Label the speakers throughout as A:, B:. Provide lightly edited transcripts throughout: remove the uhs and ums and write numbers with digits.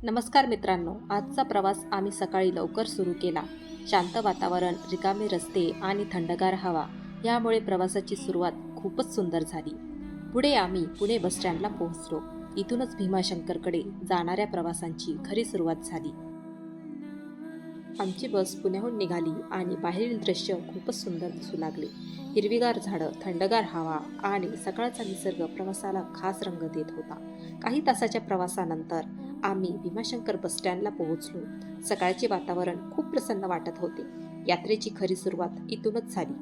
A: नमस्कार मित्रांनो, आजचा प्रवास आम्ही सकाळी लवकर सुरू केला. शांत वातावरण, रिकामे रस्ते आणि थंडगार हवा यामुळे प्रवासाची सुरुवात खूपच सुंदर झाली. पुढे आम्ही पुणे बसस्टँडला पोहोचलो. इथूनच भीमाशंकरकडे जाणाऱ्या प्रवासांची खरी सुरुवात झाली. आमची बस पुण्याहून निघाली आणि बाहेरील दृश्य खूपच सुंदर दिसू लागले. हिरवीगार झाडं, थंडगार हवा आणि सकाळचा निसर्ग प्रवासाला खास रंग देत होता. काही तासाच्या प्रवासानंतर आम्ही भीमाशंकर बसस्टँडला पोहोचलो. सकाळचे वातावरण खूप प्रसन्न वाटत होते. यात्रेची खरी सुरुवात इथूनच झाली.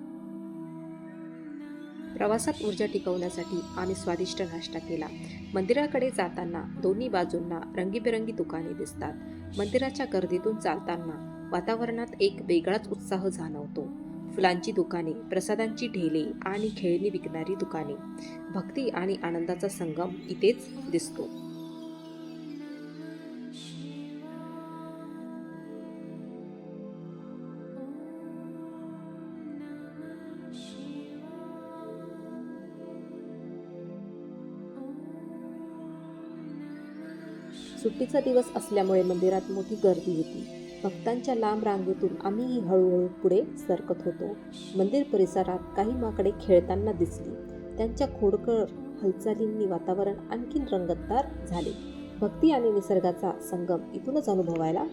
A: प्रवासात ऊर्जा टिकवण्यासाठी आम्ही स्वादिष्ट नाश्ता केला. मंदिराकडे जाताना दोन्ही बाजूंना रंगीबेरंगी दुकाने दिसतात. मंदिराच्या गर्दीतून चालताना वातावरणात एक वेगळाच उत्साह जाणवतो. फुलांची दुकाने, प्रसादांची ढेले आणि खेळणी विकणारी दुकाने. भक्ती आणि आनंदाचा संगम इथेच दिसतो. सुट्टीचा दिवस असल्यामुळे मंदिरात मोठी गर्दी होती. भक्तांच्या लांब रांगेतून आम्हीही हळूहळू पुढे सरकत होतो. मंदिर परिसरात काही माकडे खेळताना दिसली. त्यांच्या खोडकर हालचालींनी वातावरण आणखीन रंगतदार झाले. भक्ती आणि निसर्गाचा संगम इथूनच अनुभवायला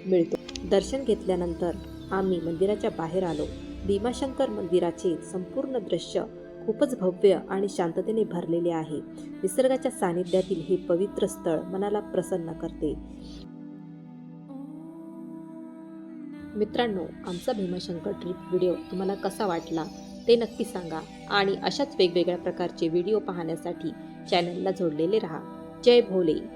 A: मिळतो. दर्शन घेतल्यानंतर आम्ही मंदिराच्या बाहेर आलो. भीमाशंकर मंदिराचे संपूर्ण दृश्य खूपच भव्य आणि शांततेने भरलेले आहे. निसर्गाच्या सानिध्यातील हे पवित्र स्थळ मनाला प्रसन्न करते. मित्रांनो, आमचा भीमाशंकर ट्रिप व्हिडिओ तुम्हाला कसा वाटला ते नक्की सांगा आणि अशाच वेगवेगळ्या प्रकारचे व्हिडिओ पाहण्यासाठी चॅनलला जोडलेले राहा. जय भोले.